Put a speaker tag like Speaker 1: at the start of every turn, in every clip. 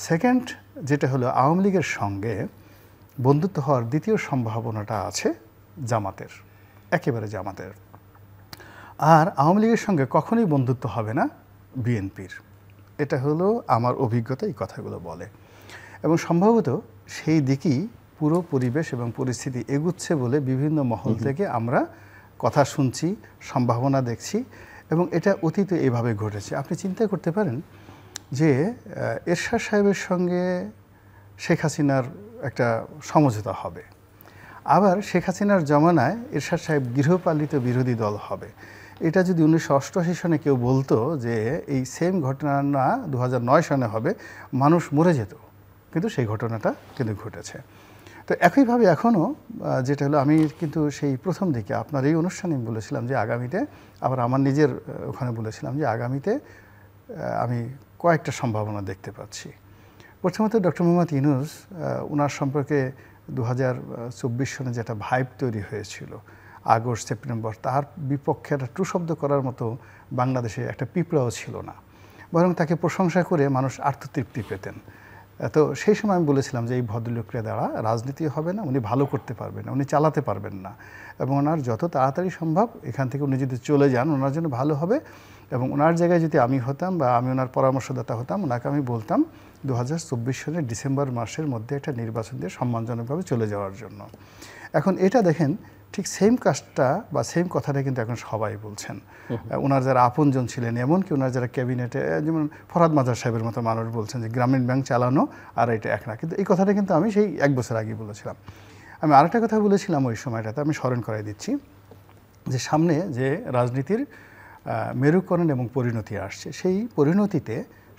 Speaker 1: Second যেটা হলো আওয়ামী লীগের সঙ্গে বন্ধুত্ব হওয়ার দ্বিতীয় সম্ভাবনাটা আছে জামাতের, একেবারে জামাতের। আর আওয়ামী লীগের সঙ্গে কখনোই বন্ধুত্ব হবে না বিএনপির। এটা হলো আমার অভিজ্ঞতা, এই কথাগুলো বলে। এবং সম্ভবত সেই দিকেই পুরো পরিবেশ এবং পরিস্থিতি এগুচ্ছে বলে বিভিন্ন মহল থেকে আমরা কথা শুনছি, সম্ভাবনা দেখছি, এবং এটা অতীতে এভাবে ঘটেছে। আপনি চিন্তা করতে পারেন যে এরশাদ সাহেবের সঙ্গে শেখ হাসিনার একটা সমঝোতা হবে, আবার শেখ হাসিনার জমানায় এরশাদ সাহেব গৃহপালিত বিরোধী দল হবে। এটা যদি 1988 সনে কেউ বলতো যে এই সেম ঘটনা না 2009 সনে হবে, মানুষ মরে যেত, কিন্তু সেই ঘটনাটা কিন্তু ঘটেছে। তো একইভাবে এখনও যেটা হলো, আমি কিন্তু সেই প্রথম দিকে আপনার এই অনুষ্ঠানে বলেছিলাম যে আগামীতে, আবার আমার নিজের ওখানে বলেছিলাম যে আগামীতে আমি কয়েকটা সম্ভাবনা দেখতে পাচ্ছি। প্রথমত ডক্টর মোহাম্মদ ইউনূস, ওনার সম্পর্কে 2024 সনে যেটা ভাইব তৈরি হয়েছিল আগস্ট সেপ্টেম্বর, তার বিপক্ষে একটা টুশব্দ করার মতো বাংলাদেশে একটা পিঁপড়াও ছিল না, বরং তাকে প্রশংসা করে মানুষ আত্মতৃপ্তি পেতেন। তো সেই সময় আমি বলেছিলাম যে এই ভদ্রলোকের দ্বারা রাজনীতি হবে না, উনি ভালো করতে পারবেন না, উনি চালাতে পারবেন না, এবং ওনার যত তাড়াতাড়ি সম্ভব এখান থেকে উনি যদি চলে যান ওনার জন্য ভালো হবে। এবং ওনার জায়গায় যদি আমি হতাম বা আমি ওনার পরামর্শদাতা হতাম, ওনাকে আমি বলতাম 2024 সালের ডিসেম্বর মাসের মধ্যে একটা নির্বাচন দিয়ে সম্মানজনকভাবে চলে যাওয়ার জন্য। এখন এটা দেখেন, ঠিক সেম কাজটা বা সেম কথাটা কিন্তু এখন সবাই বলছেন। ওনার যারা আপনজন ছিলেন, এমনকি ওনার যারা ক্যাবিনেটে, যেমন ফরহাদ মাজার সাহেবের মতো মানুষ বলছেন যে গ্রামীণ ব্যাংক চালানো আর এটা এক না। কিন্তু এই কথাটা কিন্তু আমি সেই 1 বছর আগে বলেছিলাম। আমি আরেকটা কথা বলেছিলাম ওই সময়টাতে, আমি স্মরণ করাই দিচ্ছি, যে সামনে যে রাজনীতির মেরুকরণ এবং পরিণতি আসছে, সেই পরিণতিতে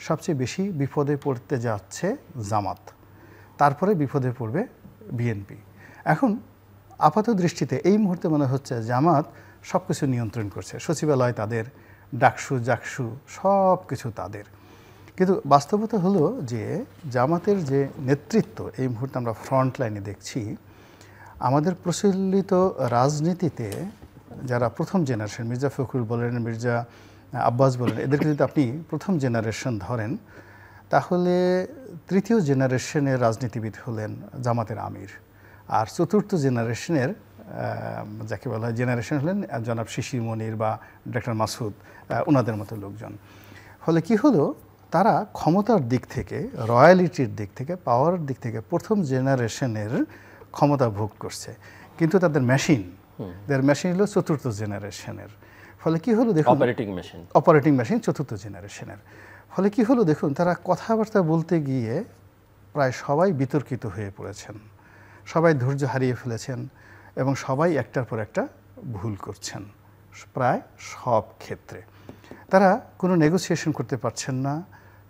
Speaker 1: সবচেয়ে বেশি বিপদে পড়তে যাচ্ছে জামাত, তারপরে বিপদে পড়বে বিএনপি। এখন আপাত দৃষ্টিতে এই মুহূর্তে মনে হচ্ছে জামাত সব কিছু নিয়ন্ত্রণ করছে, সচিবালয় তাদের, ডাকসু জাকসু সব কিছু তাদের। কিন্তু বাস্তবতা হলো যে জামাতের যে নেতৃত্ব এই মুহূর্তে আমরা ফ্রন্ট লাইনে দেখছি, আমাদের প্রচলিত রাজনীতিতে যারা প্রথম জেনারেশন, মির্জা ফখরুল বলেন, মির্জা আব্বাস বলেন, এদেরকে যদি আপনি প্রথম জেনারেশন ধরেন, তাহলে তৃতীয় জেনারেশনের রাজনীতিবিদ হলেন জামাতের আমির, আর চতুর্থ জেনারেশনের যাকে বলা হয় জেনারেশন হলেন জনাব শিশির মনির বা ডক্টর মাসুদ, ওনাদের মতো লোকজন। ফলে কি হলো, তারা ক্ষমতার দিক থেকে, রয়্যালিটির দিক থেকে, পাওয়ারের দিক থেকে প্রথম জেনারেশনের ক্ষমতা ভোগ করছে, কিন্তু তাদের মেশিন হলো চতুর্থ জেনারেশনের। ফলে কি হলো দেখুন, অপারেটিং মেশিন চতুর্থ জেনারেশনের। ফলে কি হলো দেখুন, তারা কথাবার্তা বলতে গিয়ে প্রায় সবাই বিতর্কিত হয়ে পড়েছেন, সবাই ধৈর্য হারিয়ে ফেলেছেন, এবং সবাই একটার পর একটা ভুল করছেন। প্রায় সব ক্ষেত্রে তারা কোনো নেগোসিয়েশন করতে পারছেন না,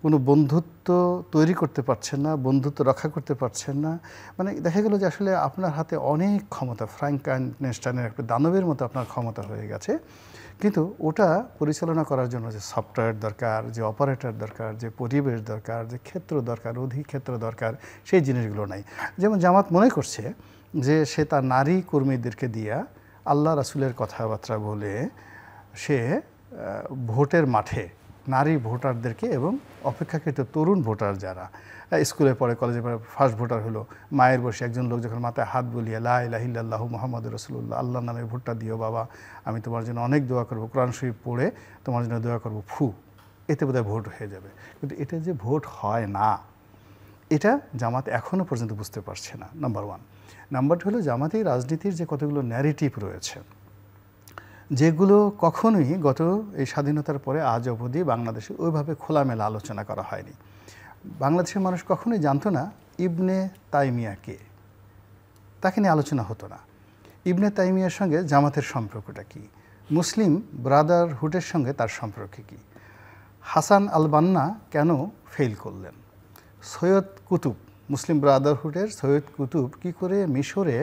Speaker 1: কোনো বন্ধুত্ব তৈরি করতে পারছেন না, বন্ধুত্ব রক্ষা করতে পারছেন না। মানে দেখা গেল যে আসলে আপনার হাতে অনেক ক্ষমতা, ফ্র্যাঙ্কেনস্টাইনের একটা দানবের মতো আপনার ক্ষমতা হয়ে গেছে, কিন্তু ওটা পরিচালনা করার জন্য যে সফটওয়্যার দরকার, যে অপারেটর দরকার, যে পরিবেশ দরকার, যে ক্ষেত্র দরকার, অধিক্ষেত্র দরকার, সেই জিনিসগুলো নাই। যেমন জামাত মনে করছে যে সে তার নারী কর্মীদেরকে দিয়া আল্লাহ রাসূলের কথাবার্তা বলে সে ভোটের মাঠে নারী ভোটারদেরকে এবং অপেক্ষাকৃত তরুণ ভোটার যারা স্কুলে পড়ে, কলেজে পড়ে, ফার্স্ট ভোটার হলো, মায়ের বসে একজন লোক যখন মাথায় হাত বুলিয়ে লা ইলাহা ইল্লাল্লাহু মুহাম্মাদুর রাসূলুল্লাহ, আল্লাহর নামে ভোটটা দিও বাবা, আমি তোমার জন্য অনেক দোয়া করব, কোরআন শরীফ পড়ে তোমার জন্য দোয়া করব, এতে বোধহয় ভোট হয়ে যাবে। কিন্তু এটা যে ভোট হয় না, এটা জামাত এখনও পর্যন্ত বুঝতে পারছে না, নাম্বার 1। নাম্বার 2 হলো জামাতের রাজনীতির যে কতগুলো ন্যারেটিভ রয়েছে, যেগুলো কখনোই গত এই স্বাধীনতার পরে আজ অবধি বাংলাদেশে ওইভাবে খোলামেলা আলোচনা করা হয়নি। বাংলাদেশের মানুষ কখনোই জানতো না ইবনে তাইমিয়া কে, তাকে নিয়ে আলোচনা হতো না। ইবনে তাইমিয়ার সঙ্গে জামাতের সম্পর্কটা কি, মুসলিম ব্রাদারহুডের সঙ্গে তার সম্পর্ক কি, হাসান আল বান্না কেন ফেল করলেন, সৈয়দ কুতুব, মুসলিম ব্রাদারহুডের সৈয়দ কুতুব কি করে মিশরে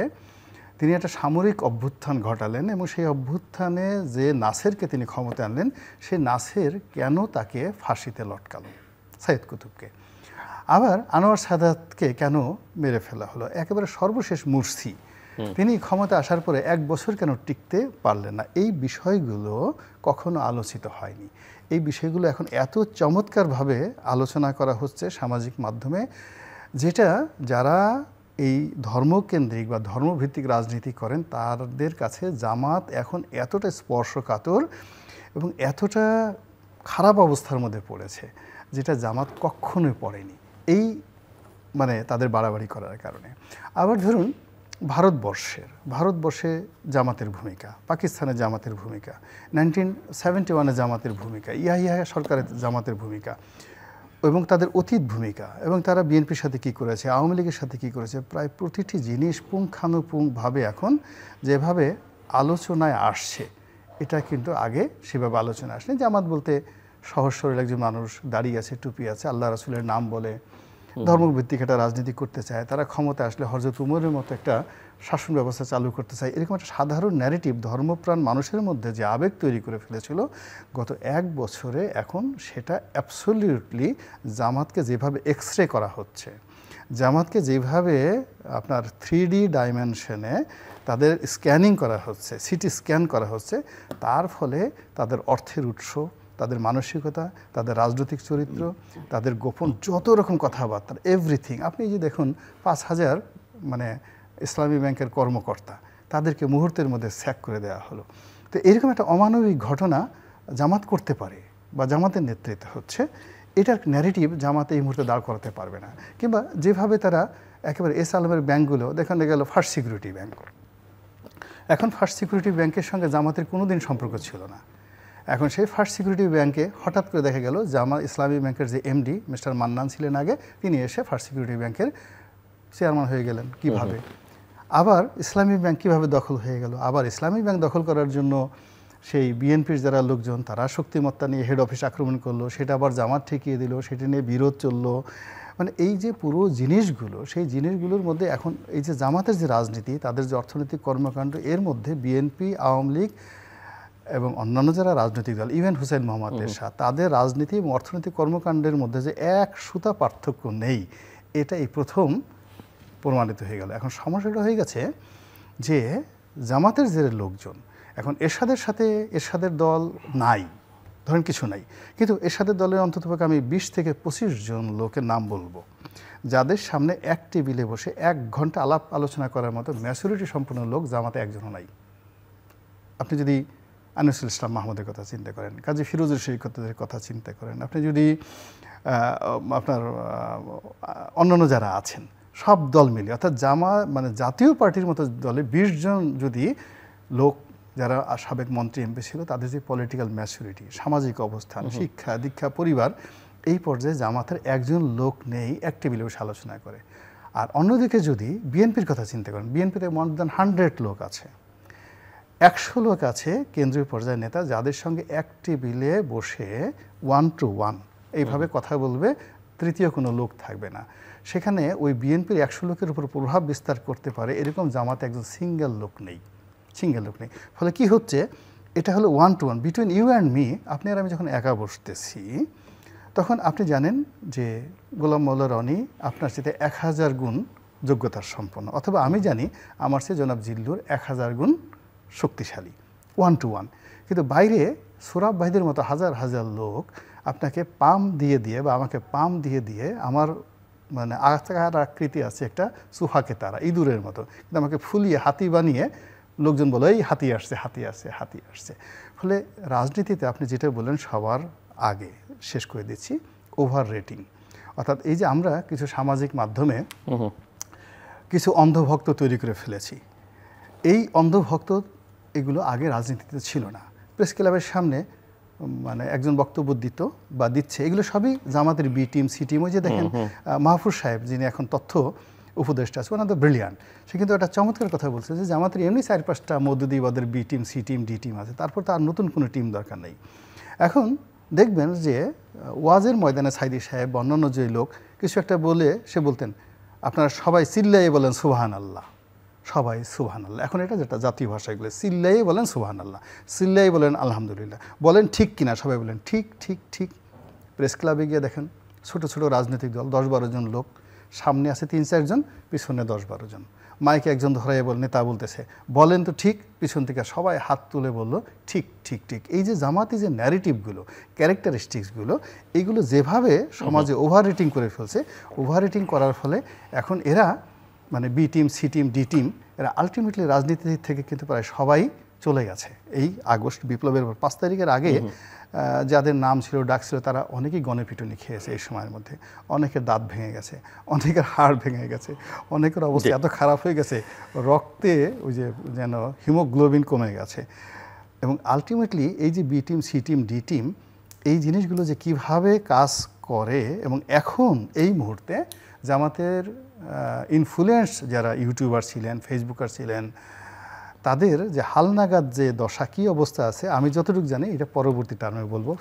Speaker 1: তিনি একটা সামরিক অভ্যুত্থান ঘটালেন, এবং সেই অভ্যুত্থানে যে নাসেরকে তিনি ক্ষমতা আনলেন, সেই নাসের কেন তাকে ফাঁসিতে লটকালো, সৈয়দ কুতুবকে। আবার আনোয়ার সাদাতকে কেন মেরে ফেলা হলো, একেবারে সর্বশেষ মুরসি, তিনি ক্ষমতা আসার পরে 1 বছর কেন টিকতে পারলেন না। এই বিষয়গুলো কখনো আলোচিত হয়নি। এই বিষয়গুলো এখন এত চমৎকারভাবে আলোচনা করা হচ্ছে সামাজিক মাধ্যমে, যেটা যারা এই ধর্মকেন্দ্রিক বা ধর্মভিত্তিক রাজনীতি করেন তাদের কাছে জামাত এখন এতটা স্পর্শকাতর এবং এতটা খারাপ অবস্থার মধ্যে পড়েছে যেটা জামাত কখনোই পড়েনি এই মানে তাদের বাড়াবাড়ি করার কারণে। আবার ধরুন ভারতবর্ষে জামাতের ভূমিকা, পাকিস্তানে জামাতের ভূমিকা, 1971-এ জামাতের ভূমিকা, ইয়াহিয়া সরকারের জামাতের ভূমিকা এবং তাদের অতীত ভূমিকা, এবং তারা বিএনপির সাথে কী করেছে, আওয়ামী লীগের সাথে কী করেছে, প্রায় প্রতিটি জিনিস পুঙ্খানুপুঙ্খভাবে এখন যেভাবে আলোচনায় আসছে এটা কিন্তু আগে সেভাবে আলোচনা আসেনি। জামাত বলতে সহজ সরল একজন মানুষ, দাঁড়িয়ে আছে, টুপি আছে, আল্লাহ রাসূলের নাম বলে ধর্মভিত্তিক একটা রাজনীতি করতে চায়, তারা ক্ষমতা আসলে হযরত উমরের মতো একটা শাসন ব্যবস্থা চালু করতে চায়, এরকম একটা সাধারণ ন্যারেটিভ ধর্মপ্রাণ মানুষের মধ্যে যে আবেগ তৈরি করে ফেলেছিল গত 1 বছরে, এখন সেটা অ্যাবসলিউটলি জামাতকে যেভাবে এক্সরে করা হচ্ছে, জামাতকে যেভাবে আপনার 3D ডাইমেনশনে তাদের স্ক্যানিং করা হচ্ছে, সিটি স্ক্যান করা হচ্ছে, তার ফলে তাদের অর্থের উৎস, তাদের মানসিকতা, তাদের রাজনৈতিক চরিত্র, তাদের গোপন যত রকম কথাবার্তা, এভরিথিং। আপনি যে দেখুন 5000 মানে ইসলামী ব্যাংকের কর্মকর্তা, তাদেরকে মুহূর্তের মধ্যে স্যাক করে দেওয়া হলো। তো এরকম একটা অমানবিক ঘটনা জামাত করতে পারে বা জামাতের নেতৃত্বে হচ্ছে, এটার ন্যারেটিভ জামাত এই মুহূর্তে দাঁড় করাতে পারবে না। কিংবা যেভাবে তারা একেবারে এস আলমের ব্যাংকগুলো দেখানো গেল ফার্স্ট সিকিউরিটি ব্যাংক, এখন ফার্স্ট সিকিউরিটি ব্যাংকের সঙ্গে জামাতের কোনো দিন সম্পর্ক ছিল না, এখন সেই ফার্স্ট সিকিউরিটি ব্যাংকে হঠাৎ করে দেখা গেল জামাত ইসলামী ব্যাংকের যে এমডি মিস্টার মান্নান ছিলেন আগে, তিনি এসে ফার্স্ট সিকিউরিটি ব্যাংকের চেয়ারম্যান হয়ে গেলেন। কিভাবে? আবার ইসলামী ব্যাংক কীভাবে দখল হয়ে গেল? আবার ইসলামী ব্যাংক দখল করার জন্য সেই বিএনপির যারা লোকজন তারা শক্তিমত্তা নিয়ে হেড অফিস আক্রমণ করলো, সেটা আবার জামাত ঠেকিয়ে দিল, সেটা নিয়ে বিরোধ চললো। মানে এই যে পুরো জিনিসগুলো, সেই জিনিসগুলোর মধ্যে এখন এই যে জামাতের যে রাজনীতি, তাদের যে অর্থনৈতিক কর্মকাণ্ড, এর মধ্যে বিএনপি, আওয়ামী লীগ এবং অন্যান্য যারা রাজনৈতিক দল, ইভেন হুসেইন মোহাম্মদ এরশাদ, তাদের রাজনীতি এবং অর্থনৈতিক কর্মকাণ্ডের মধ্যে যে এক সুতা পার্থক্য নেই, এটা এই প্রথম প্রমাণিত হয়ে গেল। এখন সমস্যাটা হয়ে গেছে যে জামাতের যে লোকজন, এখন এরশাদের সাথে এরশাদের দল নাই, ধরেন কিছু নাই, কিন্তু এরশাদের দলের অন্ততপক্ষে আমি 20 থেকে 25 জন লোকের নাম বলবো যাদের সামনে এক টেবিলে বসে 1 ঘন্টা আলাপ আলোচনা করার মতো ম্যাচুরিটি সম্পন্ন লোক জামাতে একজনও নাই। আপনি যদি আনিসুল ইসলাম মাহমুদের কথা চিন্তা করেন, কাজী ফিরোজুর শরীফতের কথা চিন্তা করেন, আপনি যদি আপনার অন্যান্য যারা আছেন সব দল মিলে, অর্থাৎ মানে জাতীয় পার্টির মতো দলে 20 জন যদি লোক যারা সাবেক মন্ত্রী এমপি ছিল, তাদের যে পলিটিক্যাল ম্যাচুরিটি, সামাজিক অবস্থান, শিক্ষা দীক্ষা, পরিবার, এই পর্যায়ে জামাতের একজন লোক নেই এক টেবিলে বসে আলোচনা করে। আর অন্যদিকে যদি বিএনপির কথা চিন্তা করেন, বিএনপিতে মোর দ্যান 100 লোক আছে, 100 লোক আছে কেন্দ্রীয় পর্যায়ের নেতা, যাদের সঙ্গে এক টেবিলে বসে 1 to 1 এইভাবে কথা বলবে, তৃতীয় কোনো লোক থাকবে না। সেখানে ওই বিএনপির 100 লোকের উপর প্রভাব বিস্তার করতে পারে এরকম জামাতে একজন সিঙ্গেল লোক নেই। ফলে কি হচ্ছে, এটা হলো 1 to 1 between you and me. আপনি আর আমি যখন একা বসতেছি, তখন আপনি জানেন যে গোলাম মওলা রনি আপনার সাথে 1000 গুণ যোগ্যতার সম্পন্ন, অথবা আমি জানি আমার চেয়ে জনাব জিল্লুর 1000 গুণ শক্তিশালী, 1 to 1। কিন্তু বাইরে সোরাব ভাইদের মতো হাজার হাজার লোক আপনাকে পাম দিয়ে দিয়ে বা আমাকে পাম দিয়ে দিয়ে, আমার মানে আকার আকৃতি আছে একটা সুহাকে তারা ইঁদুরের মতো, কিন্তু আমাকে ফুলিয়ে হাতি বানিয়ে লোকজন বলে এই হাতি আসছে, হাতি আসছে, হাতি আসছে। ফলে রাজনীতিতে আপনি যেটা বললেন সবার আগে শেষ করে দিচ্ছি, ওভার রেটিং। অর্থাৎ এই যে আমরা কিছু সামাজিক মাধ্যমে কিছু অন্ধভক্ত তৈরি করে ফেলেছি, এই অন্ধভক্ত এগুলো আগে রাজনীতিতে ছিল না। প্রেস ক্লাবের সামনে মানে একজন বক্তব্য দিত বা দিচ্ছে, এগুলো সবই জামাতের বি টিম, সি টিম। ওই যে দেখেন মাহফুজ সাহেব, যিনি এখন তথ্য উপদেষ্টা আছে, ওনার তো ব্রিলিয়ান্ট, সে কিন্তু একটা চমৎকার কথা বলছে যে জামাতের এমনি 4-5টা মওদুদি ওদের B team, C team, D team আছে, তারপর তো আর নতুন কোনো টিম দরকার নেই। এখন দেখবেন যে ওয়াজের ময়দানে সাইদি সাহেব বা অন্যান্য যে লোক কিছু একটা বলে, সে বলতেন আপনারা সবাই চিল্লাইয়ে বলেন সুবহানাল্লাহ, সবাই সুবহানাল্লাহ। এখন এটা যেটা জাতীয় ভাষা, এগুলো চিল্লাইয়ে বলেন সুবহানাল্লাহ, চিল্লাইয়ে বলেন আলহামদুলিল্লাহ, বলেন ঠিক কিনা, সবাই বলেন ঠিক ঠিক ঠিক। প্রেস ক্লাবে গিয়ে দেখেন ছোট ছোট রাজনৈতিক দল 10-12 জন লোক, সামনে আছে 3-4 জন, পিছনে 10-12 জন, মাইকে একজন ধরাইয়া নেতা বলতেছে, বলেন তো ঠিক, পিছন থেকে সবাই হাত তুলে বলল ঠিক ঠিক ঠিক। এই যে জামাতি যে ন্যারেটিভগুলো, ক্যারেক্টারিস্টিক্সগুলো, এইগুলো যেভাবে সমাজে ওভার রেটিং করে ফেলছে, ওভার রেটিং করার ফলে এখন এরা মানে B team, C team, D team, এরা আলটিমেটলি রাজনীতি থেকে কিন্তু প্রায় সবাই চলে গেছে। এই আগস্ট বিপ্লবের 5 তারিখের আগে যাদের নাম ছিল, ডাক ছিল, তারা অনেকেই গণপিটুনি খেয়েছে এই সময়ের মধ্যে। অনেকের দাঁত ভেঙে গেছে, অনেকের হাড় ভেঙে গেছে, অনেকের অবস্থা এত খারাপ হয়ে গেছে, রক্তে ওই যে যেন হিমোগ্লোবিন কমে গেছে। এবং আলটিমেটলি এই যে B team, C team, D team, এই জিনিসগুলো যে কিভাবে কাজ করে, এবং এখন এই মুহূর্তে জামাতের ইনফ্লুয়েন্স যারা ইউটিউবার ছিলেন, ফেসবুকার ছিলেন, তাদের যে হালনাগাদ যে দশা, কী অবস্থা আছে, আমি যতটুকু জানি এটা পরবর্তী টার্মে বলবো।